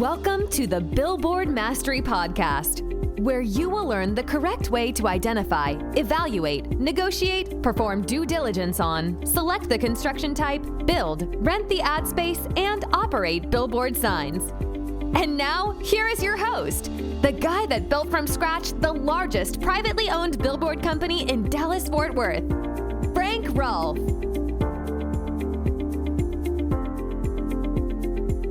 Welcome to the Billboard Mastery Podcast, where you will learn the correct way to identify, evaluate, negotiate, perform due diligence on, select the construction type, build, rent the ad space, and operate billboard signs. And now, here is your host, the guy that built from scratch the largest privately owned billboard company in Dallas-Fort Worth, Frank Rolfe.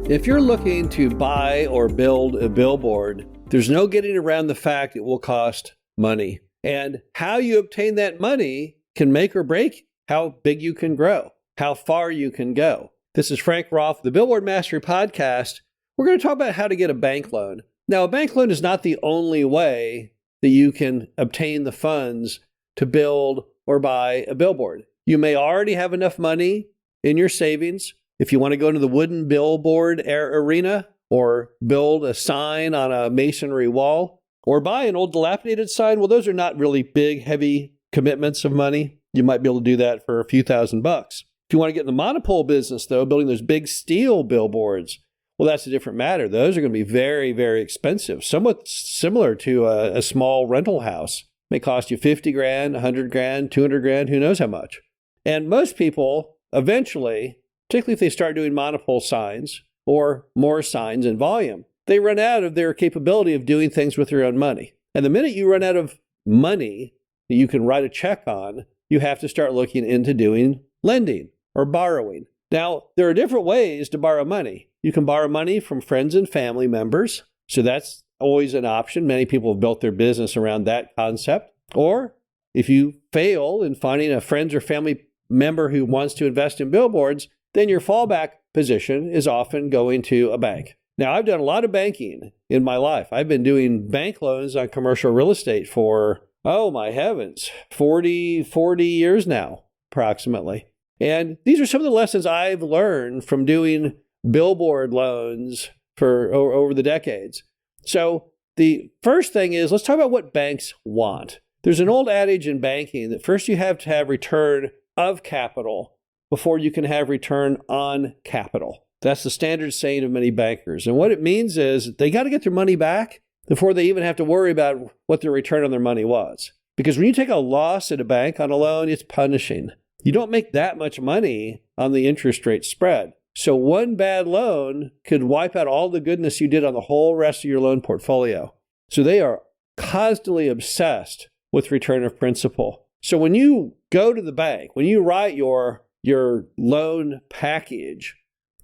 If you're looking to buy or build a billboard, there's no getting around the fact it will cost money. And how you obtain that money can make or break how big you can grow, how far you can go. This is Frank Rolfe, the Billboard Mastery Podcast. We're going to talk about how to get a bank loan. Now, a bank loan is not the only way that you can obtain the funds to build or buy a billboard. You may already have enough money in your savings. If you want to go into the wooden billboard arena or build a sign on a masonry wall or buy an old dilapidated sign, well, those are not really big, heavy commitments of money. You might be able to do that for a few $1,000s. If you want to get in the monopole business, though, building those big steel billboards, well, that's a different matter. Those are going to be very, very expensive, somewhat similar to a small rental house. It may cost you $50,000, $100,000, $200,000, who knows how much. And most people eventually, particularly if they start doing monopole signs or more signs in volume, they run out of their capability of doing things with their own money. And the minute you run out of money that you can write a check on, you have to start looking into doing lending or borrowing. Now, there are different ways to borrow money. You can borrow money from friends and family members. So that's always an option. Many people have built their business around that concept. Or if you fail in finding a friend or family member who wants to invest in billboards, then your fallback position is often going to a bank. Now, I've done a lot of banking in my life. I've been doing bank loans on commercial real estate for, oh my heavens, 40 years now, approximately. And these are some of the lessons I've learned from doing billboard loans for over the decades. So the first thing is, let's talk about what banks want. There's an old adage in banking that first you have to have return of capital before you can have return on capital. That's the standard saying of many bankers. And what it means is they got to get their money back before they even have to worry about what their return on their money was. Because when you take a loss at a bank on a loan, it's punishing. You don't make that much money on the interest rate spread. So one bad loan could wipe out all the goodness you did on the whole rest of your loan portfolio. So they are constantly obsessed with return of principal. So when you go to the bank, when you write your loan package,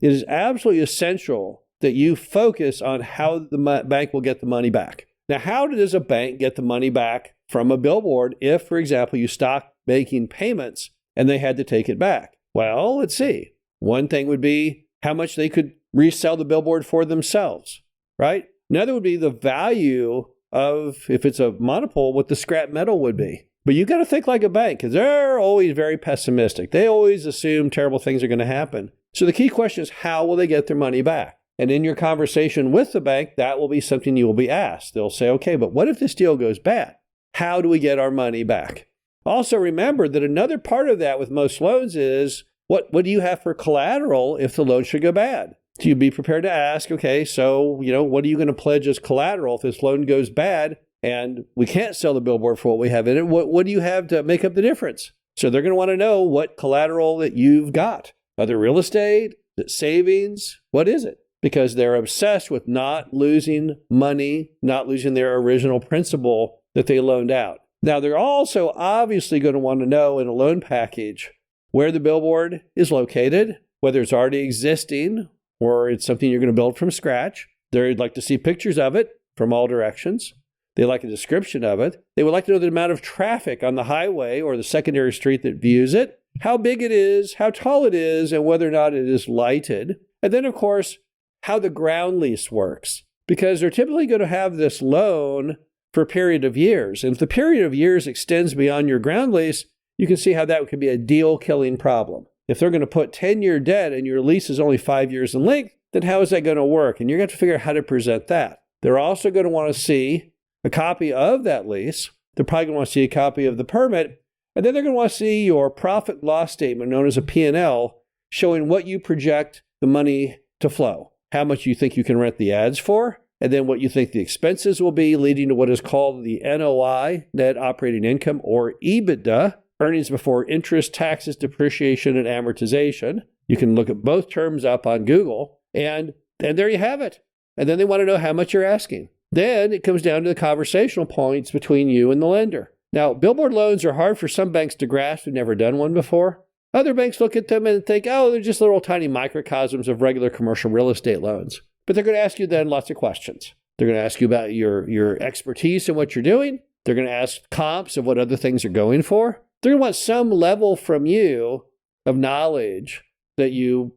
it is absolutely essential that you focus on how the bank will get the money back. Now, how does a bank get the money back from a billboard if, for example, you stopped making payments and they had to take it back? Well, let's see. One thing would be how much they could resell the billboard for themselves, right? Another would be the value of, if it's a monopole, what the scrap metal would be. But you got to think like a bank because they're always very pessimistic. They always assume terrible things are going to happen. So the key question is, how will they get their money back? And in your conversation with the bank, that will be something you will be asked. They'll say, okay, but what if this deal goes bad? How do we get our money back? Also remember that another part of that with most loans is, what do you have for collateral if the loan should go bad? So you'd be prepared to ask, okay, so, what are you going to pledge as collateral if this loan goes bad? And we can't sell the billboard for what we have in it. What do you have to make up the difference? So they're going to want to know what collateral that you've got. Other real estate, savings, what is it? Because they're obsessed with not losing money, not losing their original principal that they loaned out. Now, they're also obviously going to want to know in a loan package where the billboard is located, whether it's already existing or it's something you're going to build from scratch. They'd like to see pictures of it from all directions. They like a description of it. They would like to know the amount of traffic on the highway or the secondary street that views it, how big it is, how tall it is, and whether or not it is lighted. And then, of course, how the ground lease works. Because they're typically going to have this loan for a period of years. And if the period of years extends beyond your ground lease, you can see how that could be a deal-killing problem. If they're going to put 10-year debt and your lease is only 5 years in length, then how is that going to work? And you're going to have to figure out how to present that. They're also going to want to see a copy of that lease. They're probably going to want to see a copy of the permit. And then they're going to want to see your profit and loss statement known as a P&L showing what you project the money to flow. how much you think you can rent the ads for, and then what you think the expenses will be, leading to what is called the NOI, net operating income, or EBITDA, earnings before interest, taxes, depreciation, and amortization. You can look at both terms up on Google, and there you have it. And then they want to know how much you're asking. Then it comes down to the conversational points between you and the lender. Now, billboard loans are hard for some banks to grasp who've never done one before. Other banks look at them and think, oh, they're just little tiny microcosms of regular commercial real estate loans. But they're going to ask you then lots of questions. They're going to ask you about your expertise and what you're doing. They're going to ask comps of what other things are going for. They're going to want some level from you of knowledge that you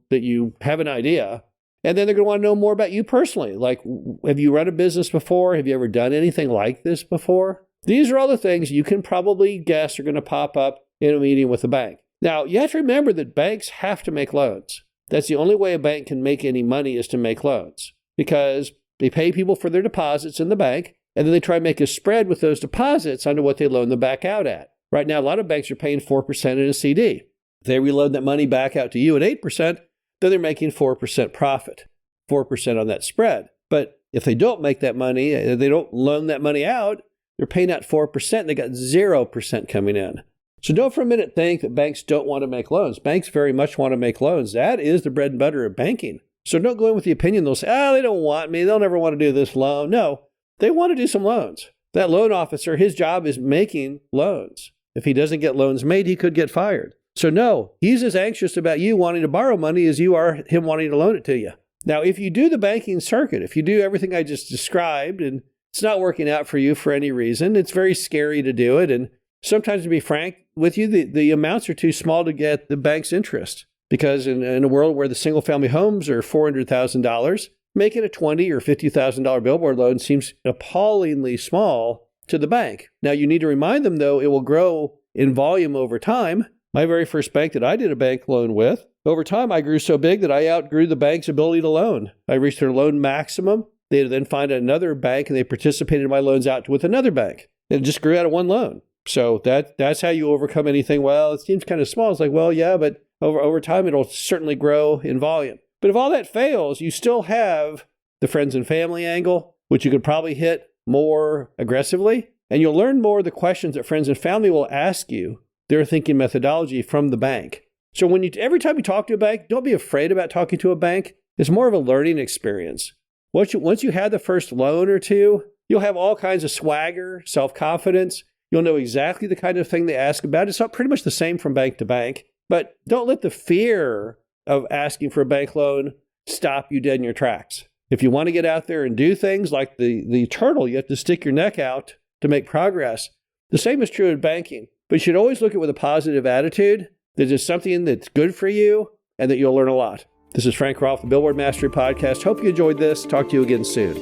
have an idea. And then they're going to want to know more about you personally. Like, have you run a business before? Have you ever done anything like this before? These are all the things you can probably guess are going to pop up in a meeting with a bank. Now, you have to remember that banks have to make loans. That's the only way a bank can make any money, is to make loans, because they pay people for their deposits in the bank, and then they try to make a spread with those deposits onto what they loan them back out at. Right now, a lot of banks are paying 4% in a CD. If they reload that money back out to you at 8%, then they're making 4% profit, 4% on that spread. But if they don't make that money, they don't loan that money out, they're paying out 4%, and they got 0% coming in. So don't for a minute think that banks don't want to make loans. Banks very much want to make loans. That is the bread and butter of banking. So don't go in with the opinion they'll say, they don't want me. They'll never want to do this loan. No, they want to do some loans. That loan officer, his job is making loans. If he doesn't get loans made, he could get fired. So no, he's as anxious about you wanting to borrow money as you are him wanting to loan it to you. Now, if you do the banking circuit, if you do everything I just described and it's not working out for you for any reason, it's very scary to do it. And sometimes, to be frank with you, the amounts are too small to get the bank's interest. Because in a world where the single-family homes are $400,000, making a $20,000 or $50,000 billboard loan seems appallingly small to the bank. Now, you need to remind them, though, it will grow in volume over time. My very first bank that I did a bank loan with, over time, I grew so big that I outgrew the bank's ability to loan. I reached their loan maximum. They had to then find another bank, and they participated in my loans out with another bank. It just grew out of one loan. So that's how you overcome anything. Well, it seems kind of small. It's like, well, yeah, but over time, it'll certainly grow in volume. But if all that fails, you still have the friends and family angle, which you could probably hit more aggressively. And you'll learn more of the questions that friends and family will ask you, their thinking methodology from the bank. So every time you talk to a bank, don't be afraid about talking to a bank. It's more of a learning experience. Once you have the first loan or two, you'll have all kinds of swagger, self-confidence. You'll know exactly the kind of thing they ask about. It's pretty much the same from bank to bank. But don't let the fear of asking for a bank loan stop you dead in your tracks. If you want to get out there and do things like the turtle, you have to stick your neck out to make progress. The same is true in banking. But you should always look at it with a positive attitude, that it's something that's good for you and that you'll learn a lot. This is Frank Rolfe, the Billboard Mastery Podcast. Hope you enjoyed this. Talk to you again soon.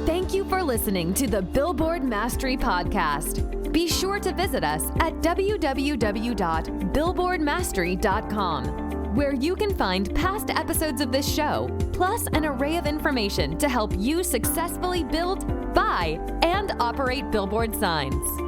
Thank you for listening to the Billboard Mastery Podcast. Be sure to visit us at www.billboardmastery.com, where you can find past episodes of this show, plus an array of information to help you successfully build, buy, and operate billboard signs.